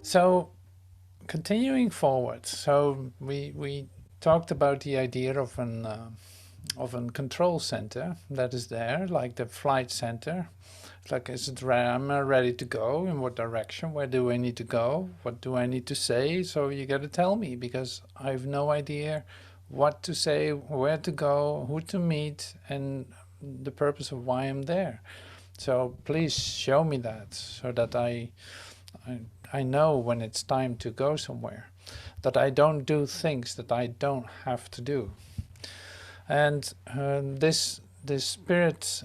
So continuing forward, so we talked about the idea of a control center that is there, like the flight center. It's like, is it am I ready to go? In what direction? Where do I need to go? What do I need to say? So you got to tell me, because I have no idea what to say, where to go, who to meet, and the purpose of why I'm there. So please show me that, so that I, I know when it's time to go somewhere, that I don't do things that I don't have to do. And this spirit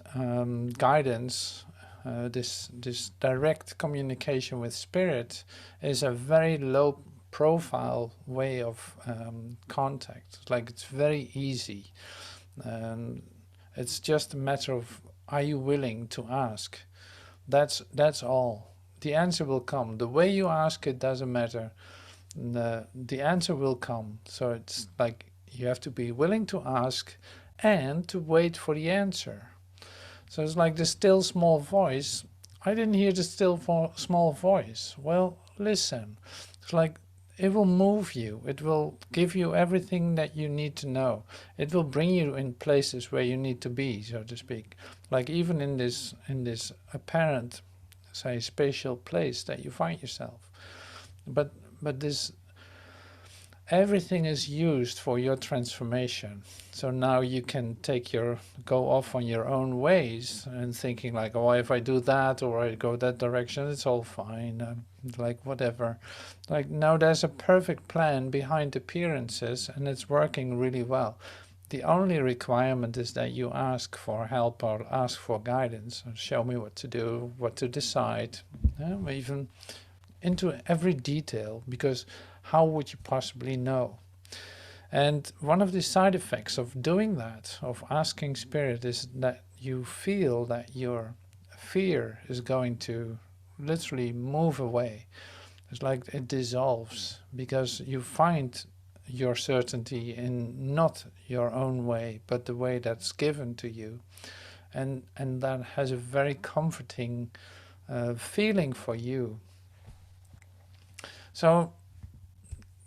guidance, this direct communication with spirit, is a very low profile way of contact. Like, it's very easy. Um, it's just a matter of, are you willing to ask? That's all. The answer will come. The way you ask it doesn't matter. The answer will come. So it's like, you have to be willing to ask and to wait for the answer. So it's like the still small voice. I didn't hear the still small voice. Well, listen. It's like, it will move you. It will give you everything that you need to know. It will bring you in places where you need to be, so to speak. Like, even in this apparent, say, spatial place that you find yourself. But this, everything is used for your transformation. So now you can go off on your own ways and thinking like, oh, if I do that or I go that direction, it's all fine. Like, whatever. Like, now there's a perfect plan behind appearances, and it's working really well. The only requirement is that you ask for help or ask for guidance, or show me what to do, what to decide, even into every detail, because how would you possibly know? And one of the side effects of doing that, of asking spirit, is that you feel that your fear is going to literally move away. It's like it dissolves, because you find your certainty in not your own way, but the way that's given to you. And that has a very comforting feeling for you. So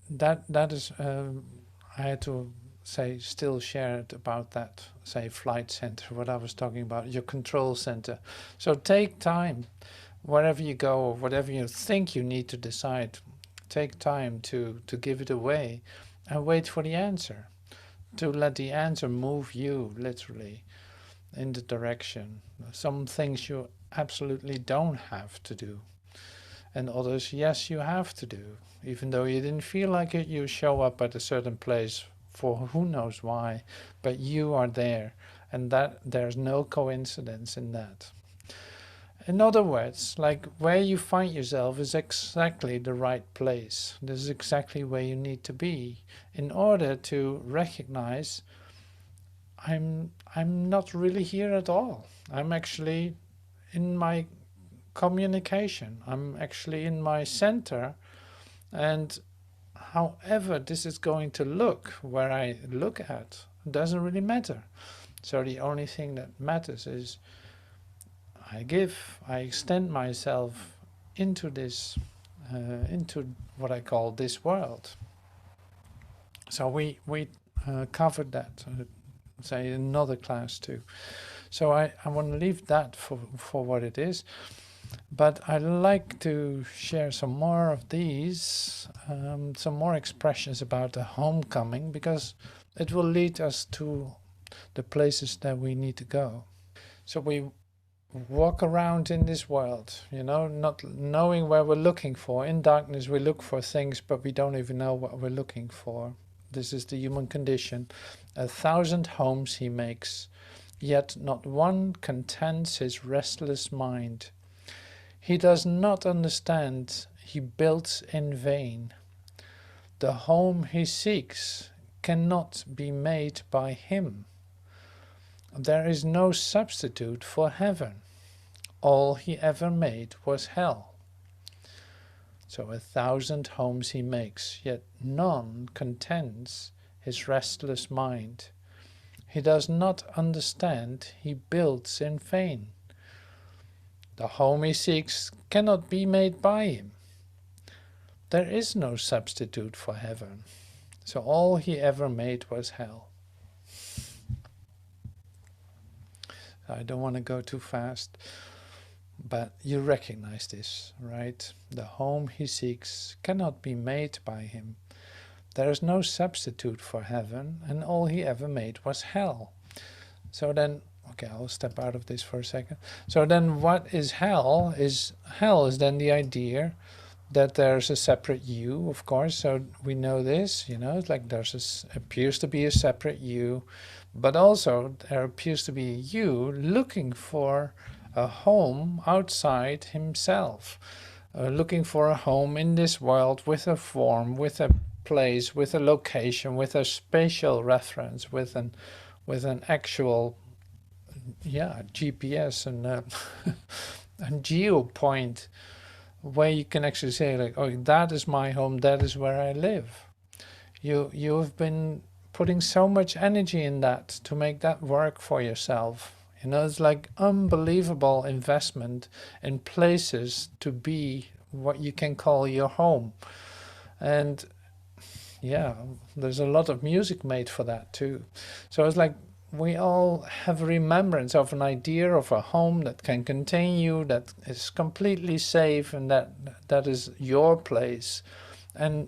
that is, I had to say, still share it about that, say, flight center, what I was talking about, your control center. So take time, wherever you go, or whatever you think you need to decide, take time to give it away and wait for the answer, to let the answer move you literally in the direction. Some things you absolutely don't have to do, and others, yes, you have to do. Even though you didn't feel like it, you show up at a certain place for who knows why, but you are there, and that there's no coincidence in that. In other words, like, where you find yourself is exactly the right place. This is exactly where you need to be in order to recognize, I'm not really here at all. I'm actually in my communication. I'm actually in my center, and however this is going to look, where I look at, doesn't really matter. So the only thing that matters is I extend myself into this, into what I call this world. So we covered that, say, in another class too. So I want to leave that for what it is. But I'd like to share some more of these, some more expressions about the homecoming, because it will lead us to the places that we need to go. So we walk around in this world, not knowing where we're looking for. In darkness, we look for things, but we don't even know what we're looking for. This is the human condition. 1,000 homes he makes, yet not one contents his restless mind. He does not understand, he builds in vain. The home he seeks cannot be made by him. There is no substitute for heaven. All he ever made was hell. So 1,000 homes he makes, yet none contents his restless mind. He does not understand, he builds in vain. The home he seeks cannot be made by him. there is no substitute for heaven. So all he ever made was hell. I don't want to go too fast, but you recognize this, right? The home he seeks cannot be made by him. There is no substitute for heaven, and all he ever made was hell. So then, okay, I'll step out of this for a second. So then what is hell? Hell is then the idea that there's a separate you, of course. So we know this, it's like appears to be a separate you, but also there appears to be a you looking for a home outside himself, looking for a home in this world with a form, with a place, with a location, with a spatial reference, with an actual GPS and a geo point where you can actually say, like, oh, that is my home, that is where I live. You have been putting so much energy in that to make that work for yourself. It's like unbelievable investment in places to be what you can call your home. And yeah, there's a lot of music made for that too. So it's like we all have a remembrance of an idea of a home that can contain you, that is completely safe, and that is your place. And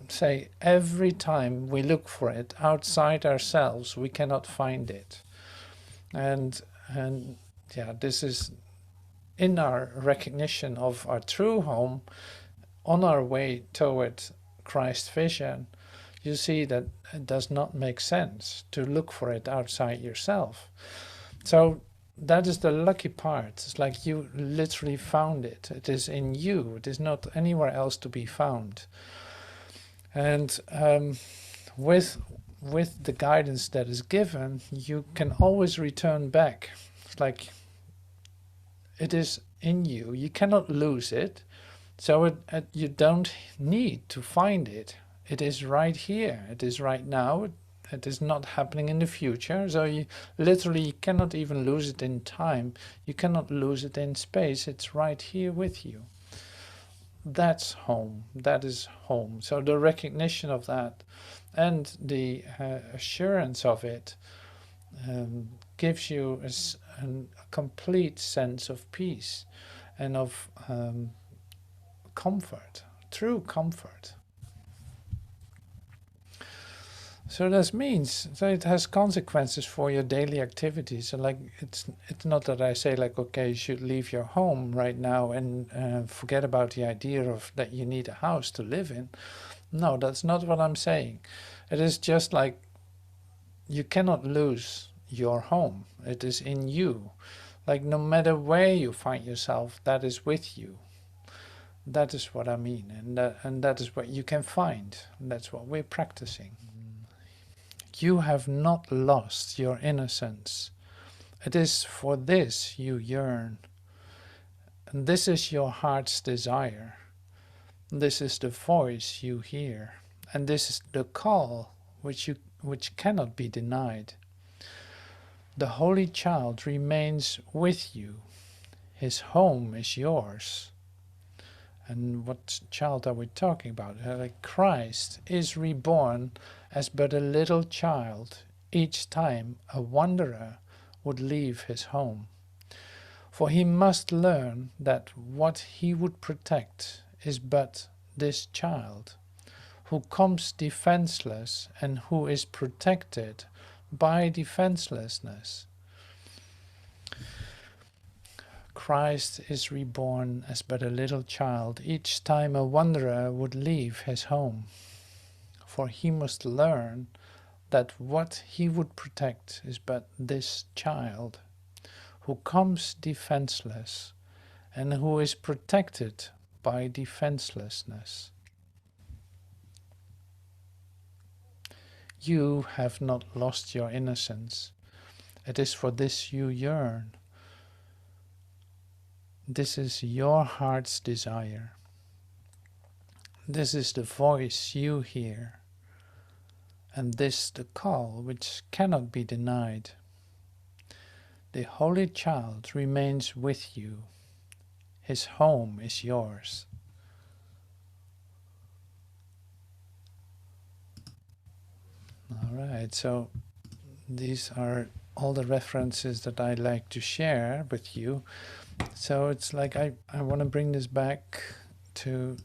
say every time we look for it outside ourselves, we cannot find it. And yeah, this is in our recognition of our true home, on our way toward Christ's vision. You see that it does not make sense to look for it outside yourself. So that is the lucky part. It's like you literally found it. It is in you. It is not anywhere else to be found. And with the guidance that is given, you can always return back. It's like it is in you. You cannot lose it. So you don't need to find it. It is right here. It is right now. It is not happening in the future. So you literally cannot even lose it in time. You cannot lose it in space. It's right here with you. That's home. That is home. So the recognition of that and the assurance of it gives you a complete sense of peace and of comfort, true comfort. So this means that it has consequences for your daily activities. So like it's not that I say like, okay, you should leave your home right now and forget about the idea of that you need a house to live in. No, that's not what I'm saying. It is just like you cannot lose your home. It is in you. Like no matter where you find yourself, that is with you. That is what I mean, and that is what you can find. And that's what we're practicing. You have not lost your innocence. It is for this you yearn. And this is your heart's desire. This is the voice you hear. And this is the call which cannot be denied. The Holy Child remains with you. His home is yours. And what child are we talking about? Like Christ is reborn as but a little child each time a wanderer would leave his home. For he must learn that what he would protect is but this child, who comes defenseless and who is protected by defenselessness. Christ is reborn as but a little child each time a wanderer would leave his home. For he must learn that what he would protect is but this child, who comes defenseless and who is protected by defenselessness. You have not lost your innocence. It is for this you yearn. This is your heart's desire. This is the voice you hear. And this the call which cannot be denied. The Holy Child remains with you. His home is yours. All right. So these are all the references that I like to share with you. So it's like I want to bring this back to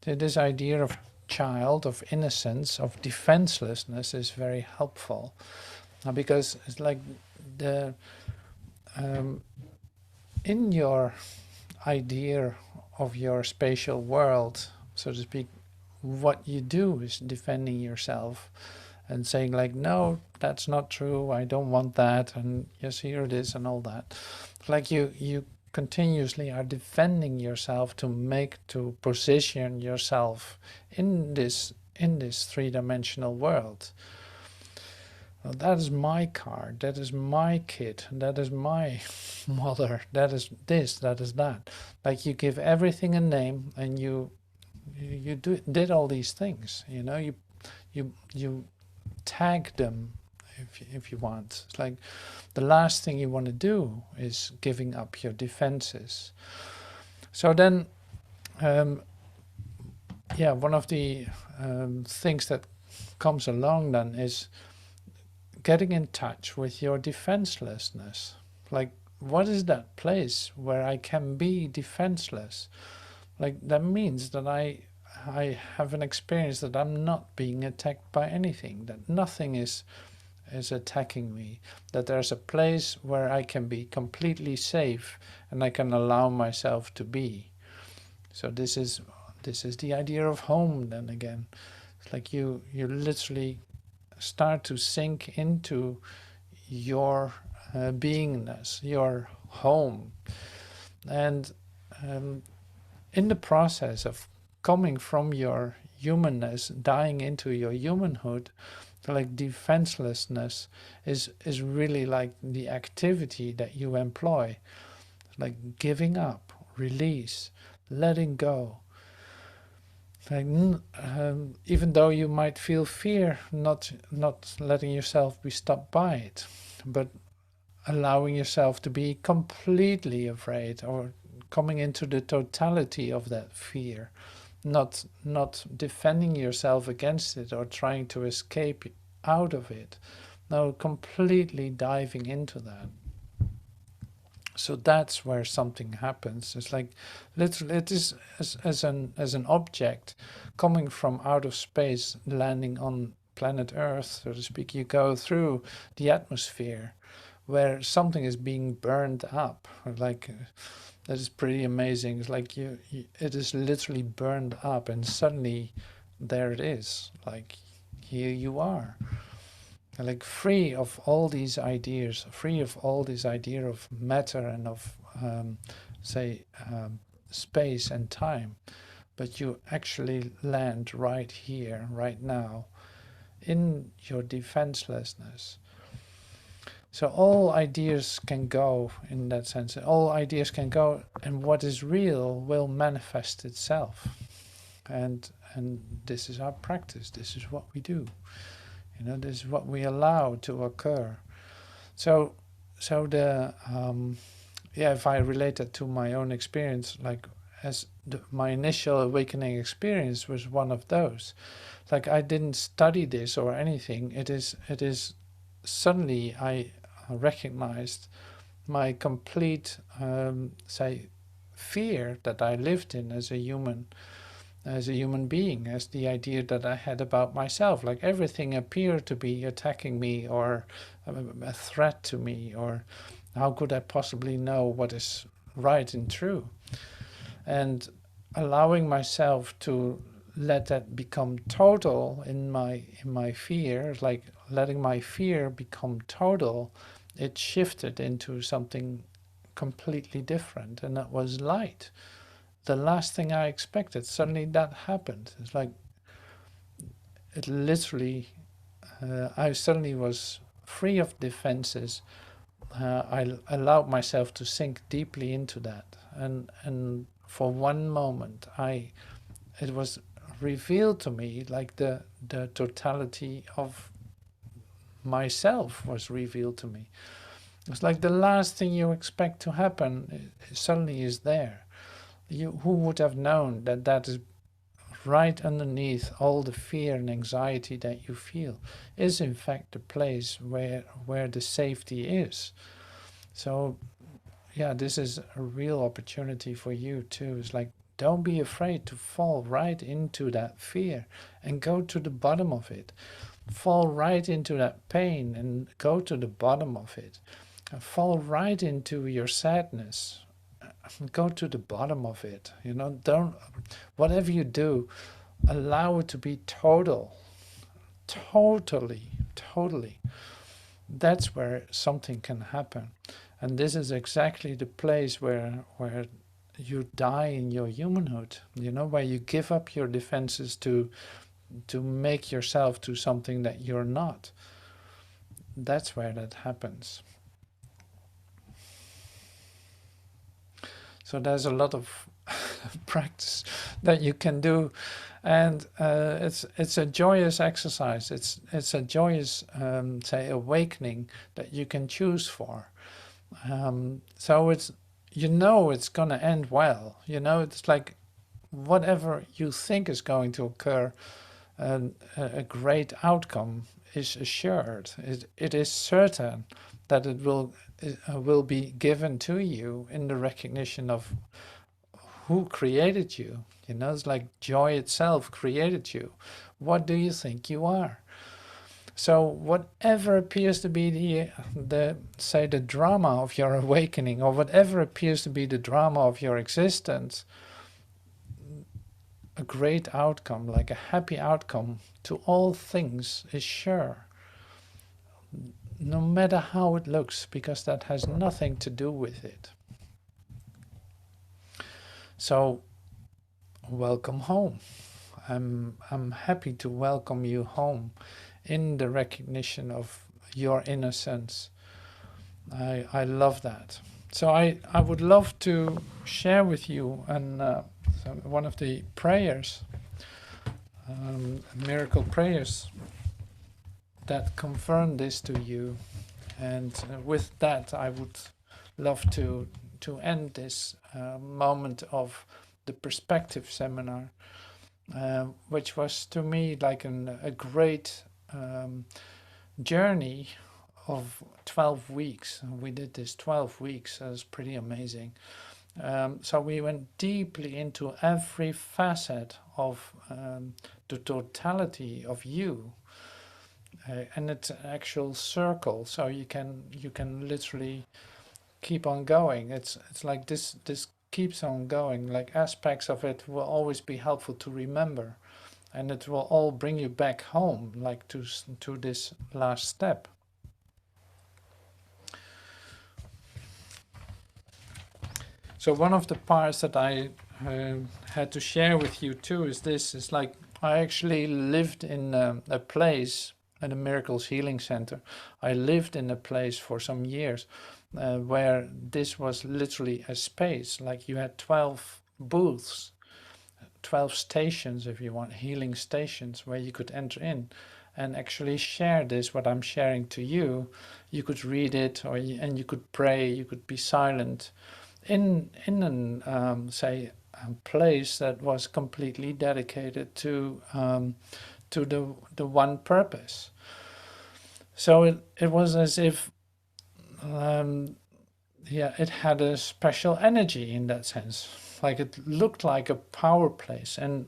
this idea of child, of innocence, of defenselessness is very helpful. Because it's like the in your idea of your spatial world, so to speak, what you do is defending yourself and saying like, no, that's not true, I don't want that, and yes, here it is, and all that. Like you continuously are defending yourself to position yourself in this three-dimensional world. Well, that is my car, that is my kid, that is my mother, that is this, that is that. Like you give everything a name, and you did all these things. You tag them if you want. It's like the last thing you want to do is giving up your defenses. So then, one of the things that comes along then is getting in touch with your defenselessness. Like, what is that place where I can be defenseless? Like, that means that I have an experience that I'm not being attacked by anything, that nothing is attacking me, that there's a place where I can be completely safe and I can allow myself to be. So this is the idea of home then again. It's like you literally start to sink into your beingness, your home. And in the process of coming from your humanness, dying into your humanhood, like defenselessness is really like the activity that you employ, like giving up, release, letting go. Like, even though you might feel fear, not letting yourself be stopped by it, but allowing yourself to be completely afraid, or coming into the totality of that fear, not defending yourself against it or trying to escape out of it. No, completely diving into that. So that's where something happens. It's like literally it is as an object coming from out of space, landing on planet Earth, so to speak. You go through the atmosphere where something is being burned up. Like that is pretty amazing. It's like it is literally burned up, and suddenly there it is. Like here you are, like free of all these ideas, free of all this idea of matter and of space and time, but you actually land right here, right now, in your defenselessness. So all ideas can go in that sense. All ideas can go, and what is real will manifest itself. And this is our practice. This is what we do. This is what we allow to occur. So the if I relate it to my own experience, like as my initial awakening experience was one of those. Like I didn't study this or anything. It is suddenly I recognized my complete fear that I lived in as a human being, as the idea that I had about myself. Like everything appeared to be attacking me or a threat to me, or how could I possibly know what is right and true? And allowing myself to let that become total in my fear, like letting my fear become total, it shifted into something completely different, and that was light. The last thing I expected, suddenly that happened. It's like it literally, I suddenly was free of defenses. I allowed myself to sink deeply into that, and for one moment, it was revealed to me, like the totality of myself was revealed to me. It's like the last thing you expect to happen suddenly is there. Who would have known that is right underneath all the fear and anxiety that you feel is in fact the place where the safety is. So yeah, this is a real opportunity for you too. It's like, don't be afraid to fall right into that fear and go to the bottom of it. Fall right into that pain and go to the bottom of it. And fall right into your sadness. Go to the bottom of it. Don't, whatever you do, allow it to be total. Totally. That's where something can happen. And this is exactly the place where you die in your humanhood, where you give up your defenses to make yourself to something that you're not. That's where that happens. So there's a lot of practice that you can do, and it's a joyous exercise. It's a joyous say awakening that you can choose for. So it's it's going to end well. It's like whatever you think is going to occur, a great outcome is assured. It is certain that it will be given to you in the recognition of who created you. It's like joy itself created you. What do you think you are? So whatever appears to be the drama of your awakening, or whatever appears to be the drama of your existence, a great outcome, like a happy outcome to all things is sure. No matter how it looks, because that has nothing to do with it. So welcome home. I'm happy to welcome you home in the recognition of your innocence. I love that. So I would love to share with you one of the prayers, miracle prayers that confirm this to you. And with that, I would love to end this moment of the perspective seminar, which was to me like a great journey of 12 weeks. We did this 12 weeks. It was pretty amazing. So we went deeply into every facet of the totality of you, and it's an actual circle. So you can literally keep on going. It's like this keeps on going. Like aspects of it will always be helpful to remember, and it will all bring you back home, like to this last step. So one of the parts that I had to share with you too is this. It's like I actually lived in a place at a Miracles Healing Center. I lived in a place for some years where this was literally a space. Like you had 12 booths, 12 stations, if you want, healing stations, where you could enter in and actually share this, what I'm sharing to you. You could read it, and you could pray, you could be silent in an say a place that was completely dedicated to the one purpose. So it was as if it had a special energy in that sense. Like it looked like a power place, and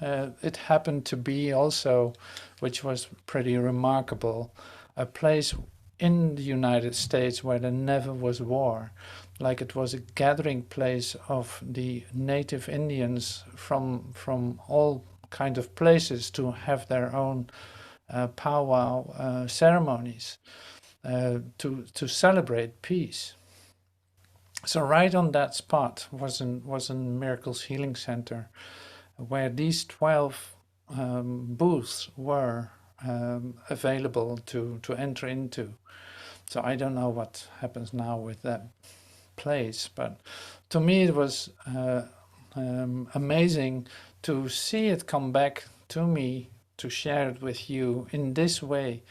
it happened to be also, which was pretty remarkable, a place in the United States where there never was war. Like it was a gathering place of the native Indians from all kind of places to have their own powwow ceremonies to celebrate peace. So right on that spot was a Miracles Healing Center, where these 12 booths were available to enter into. So I don't know what happens now with that place, but to me it was amazing to see it come back to me, to share it with you in this way,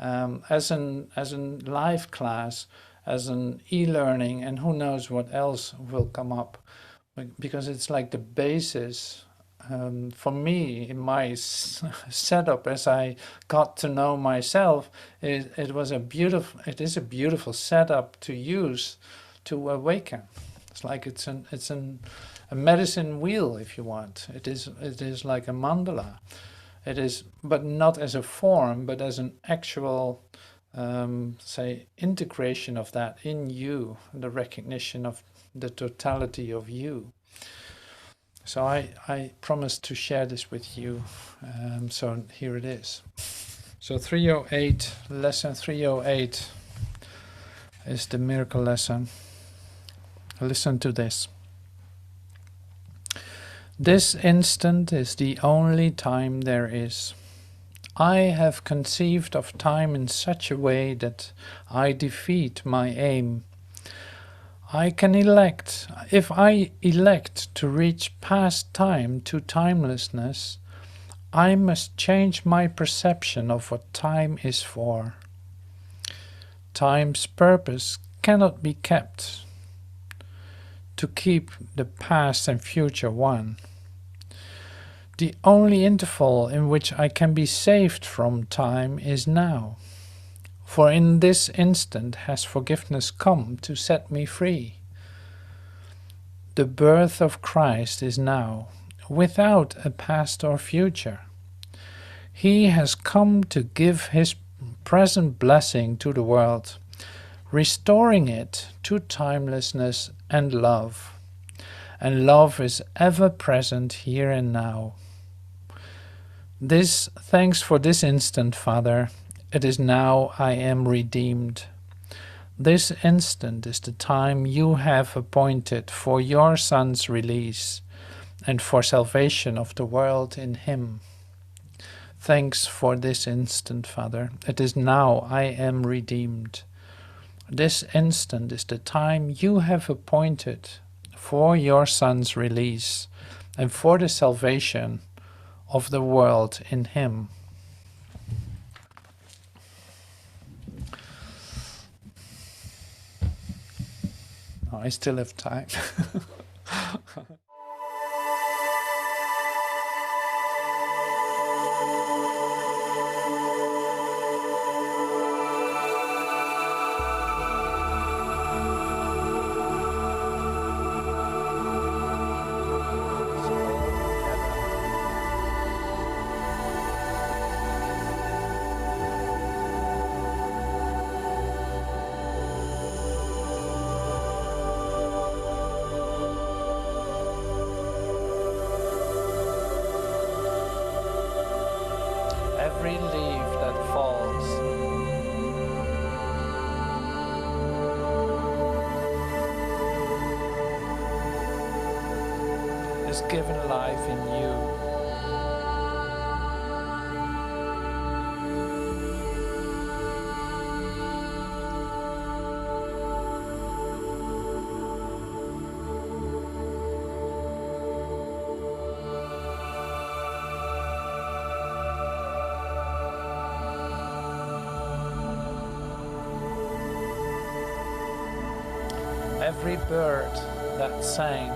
as an live class, as an e-learning, and who knows what else will come up, because it's like the basis for me, in my setup, as I got to know myself, it is a beautiful setup to use to awaken. It's like a medicine wheel, if you want. It is like a mandala. It is, but not as a form, but as an actual, say, integration of that in you, the recognition of the totality of you. So I promised to share this with you, so here it is. So 308, lesson 308 is the miracle lesson. Listen to this. This instant is the only time there is. I have conceived of time in such a way that I defeat my aim. I can elect, if I elect to reach past time to timelessness, I must change my perception of what time is for. Time's purpose cannot be kept, to keep the past and future one. The only interval in which I can be saved from time is now. For in this instant has forgiveness come to set me free. The birth of Christ is now, without a past or future. He has come to give his present blessing to the world, restoring it to timelessness and love. And love is ever present here and now. Thanks for this instant, Father. It is now I am redeemed. This instant is the time you have appointed for your Son's release and for salvation of the world in him. Thanks for this instant, Father. It is now I am redeemed. This instant is the time you have appointed for your Son's release and for the salvation of the world in him. Oh, I still have time. Every leaf that falls is given life in you. Every bird that sang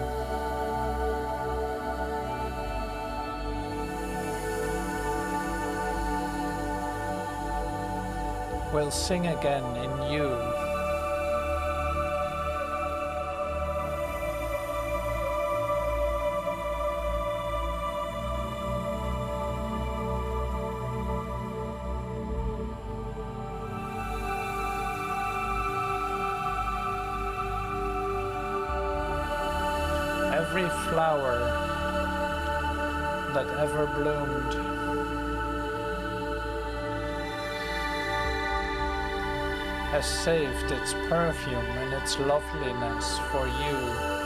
will sing again in you. Every flower that ever bloomed has saved its perfume and its loveliness for you.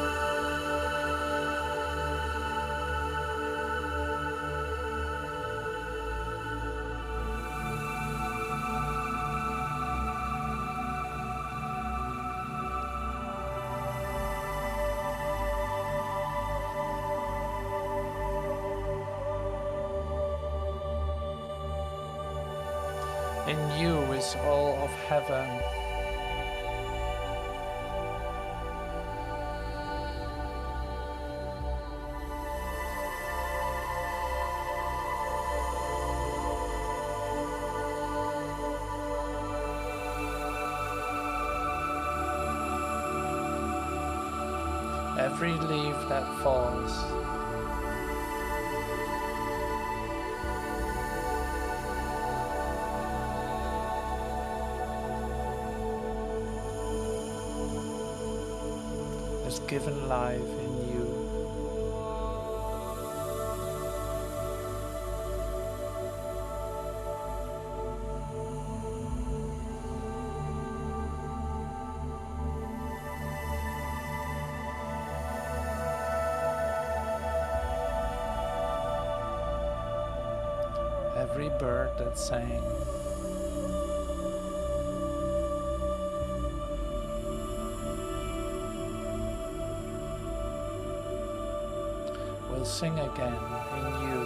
In you is all of heaven. every leaf that falls, is given life in you. Every bird that sang, will sing again in you.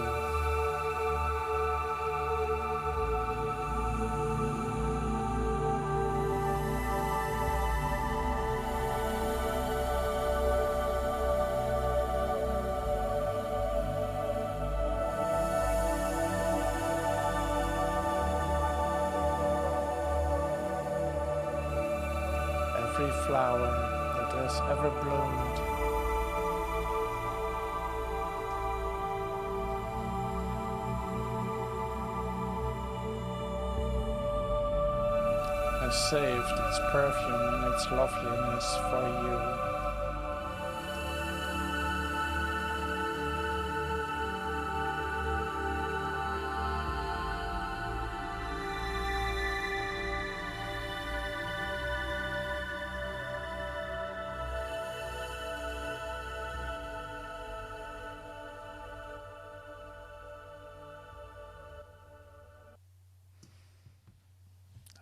Every flower that has ever bloomed has saved its perfume and its loveliness for you.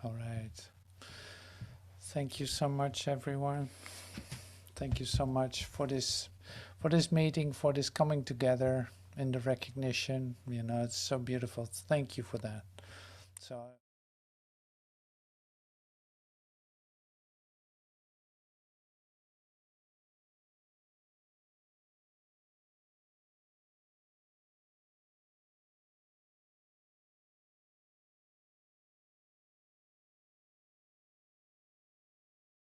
All right. Thank you so much, everyone. Thank you so much for this meeting, for this coming together in the recognition. You know, it's so beautiful. Thank you for that. So.